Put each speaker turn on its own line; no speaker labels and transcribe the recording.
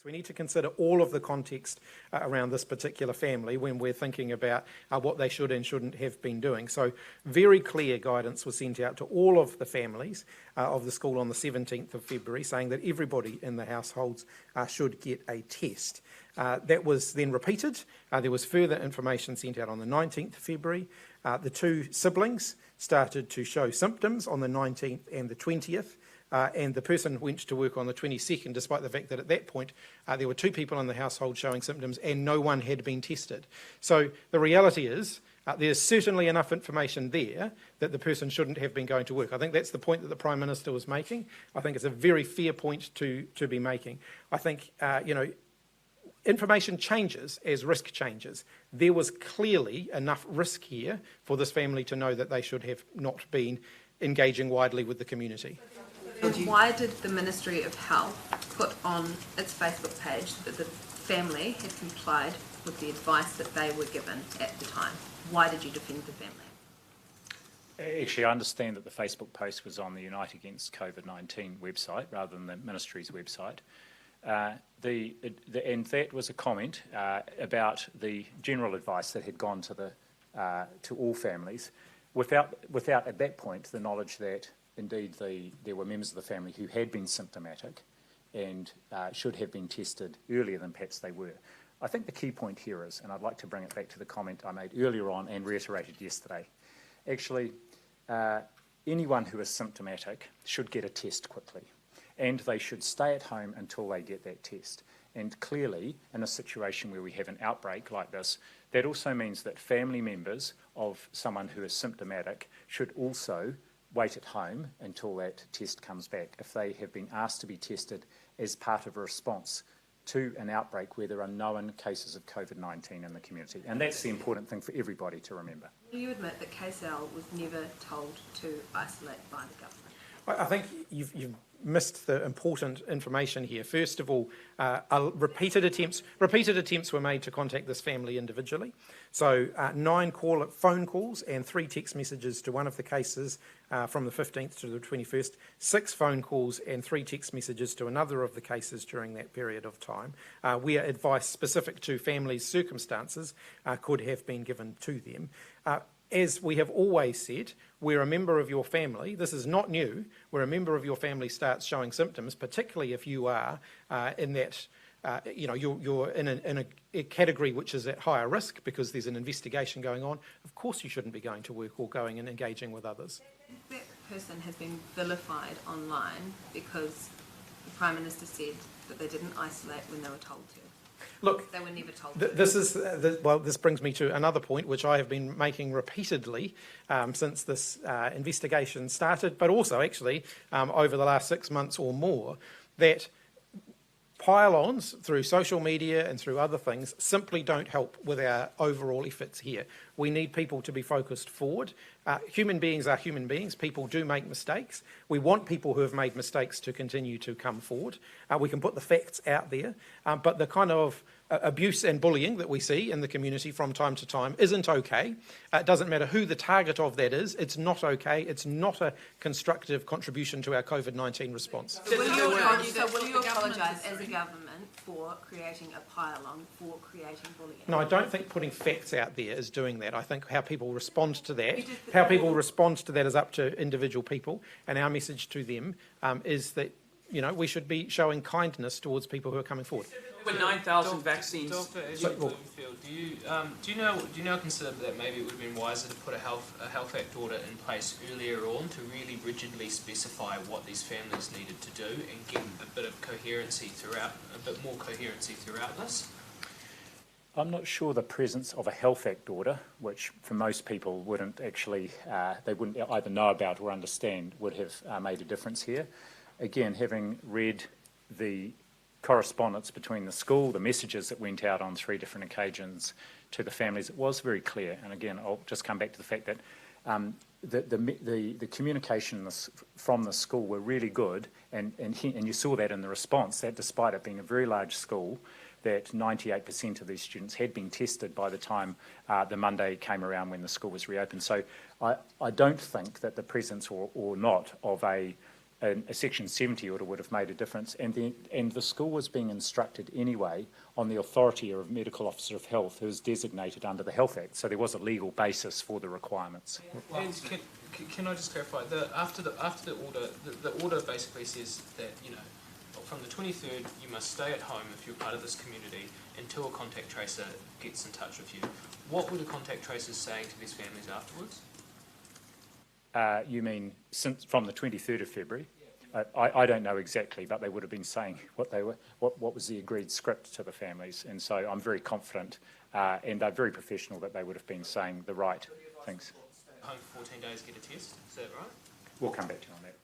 We need to consider all of the context around this particular family when we're thinking about what they should and shouldn't have been doing. So very clear guidance was sent out to all of the families of the school on the 17th of February saying that everybody in the households should get a test. That was then repeated. There was further information sent out on the 19th of February. The two siblings started to show symptoms on the 19th and the 20th. And the person went to work on the 22nd, despite the fact that at that point there were two people in the household showing symptoms and no one had been tested. So the reality is there's certainly enough information there that the person shouldn't have been going to work. I think that's the point that the Prime Minister was making. I think it's a very fair point to be making. I think, information changes as risk changes. There was clearly enough risk here for this family to know that they should have not been engaging widely with the community.
Why did the Ministry of Health put on its Facebook page that the family had complied with the advice that they were given at the time? Why did you defend the family?
Actually, I understand that the Facebook post was on the Unite Against Covid-19 website rather than the Ministry's website. And that was a comment about the general advice that had gone to all families, without at that point the knowledge that indeed there were members of the family who had been symptomatic and should have been tested earlier than perhaps they were. I think the key point here is, and I'd like to bring it back to the comment I made earlier on and reiterated yesterday, actually anyone who is symptomatic should get a test quickly, and they should stay at home until they get that test. And clearly, in a situation where we have an outbreak like this, that also means that family members of someone who is symptomatic should also wait at home until that test comes back if they have been asked to be tested as part of a response to an outbreak where there are known cases of COVID-19 in the community. And that's the important thing for everybody to remember.
Will you admit that KSL was never told to isolate by the government?
I think you've missed the important information here. First of all, repeated attempts were made to contact this family individually. So 9 phone calls and 3 text messages to one of the cases from the 15th to the 21st, 6 phone calls and 3 text messages to another of the cases during that period of time, where advice specific to families' circumstances could have been given to them. As we have always said, where a member of your family, this is not new, where a member of your family starts showing symptoms, particularly if you are in that, you're in a category which is at higher risk because there's an investigation going on, of course you shouldn't be going to work or going and engaging with others.
That person has been vilified online because the Prime Minister said that they didn't isolate when they were told to.
Look,
they were never told.
This brings me to another point which I have been making repeatedly since this investigation started, but also actually over the last 6 months or more, that pile-ons through social media and through other things simply don't help with our overall efforts here. We need people to be focused forward. Human beings are human beings. People do make mistakes. We want people who have made mistakes to continue to come forward. We can put the facts out there, but the kind of abuse and bullying that we see in the community from time to time isn't okay. It doesn't matter who the target of that is. It's not okay. It's not a constructive contribution to our COVID-19 response.
So will you apologise as a government for creating a pile-on, for creating bullying?
No, I don't think putting facts out there is doing that. I think how people respond to that, is up to individual people, and our message to them is that we should be showing kindness towards people who are coming forward.
With 9,000 vaccines.
Dr. Bloomfield, do you now consider that maybe it would have been wiser to put a Health Act order in place earlier on to really rigidly specify what these families needed to do and get a bit more coherency throughout this?
I'm not sure the presence of a Health Act order, which for most people wouldn't actually, they wouldn't either know about or understand, would have made a difference here. Again, having read the correspondence between the school, the messages that went out on 3 different occasions to the families, it was very clear. And again, I'll just come back to the fact that the communication from the school were really good, and you saw that in the response, that despite it being a very large school, that 98% of these students had been tested by the time the Monday came around when the school was reopened. So I don't think that the presence or not of a a Section 70 order would have made a difference, and the school was being instructed anyway on the authority of Medical Officer of Health, who is designated under the Health Act, so there was a legal basis for the requirements.
And can I just clarify, after the order, the order basically says that, you know, from the 23rd you must stay at home if you're part of this community until a contact tracer gets in touch with you. What were the contact tracers saying to these families afterwards?
You mean since from the 23rd of February? I don't know exactly, but they would have been saying what was the agreed script to the families, and so I'm very confident, and they're very professional, that they would have been saying the right things.
Home for 14 days, get a test, is that right?
We'll come back to you on that.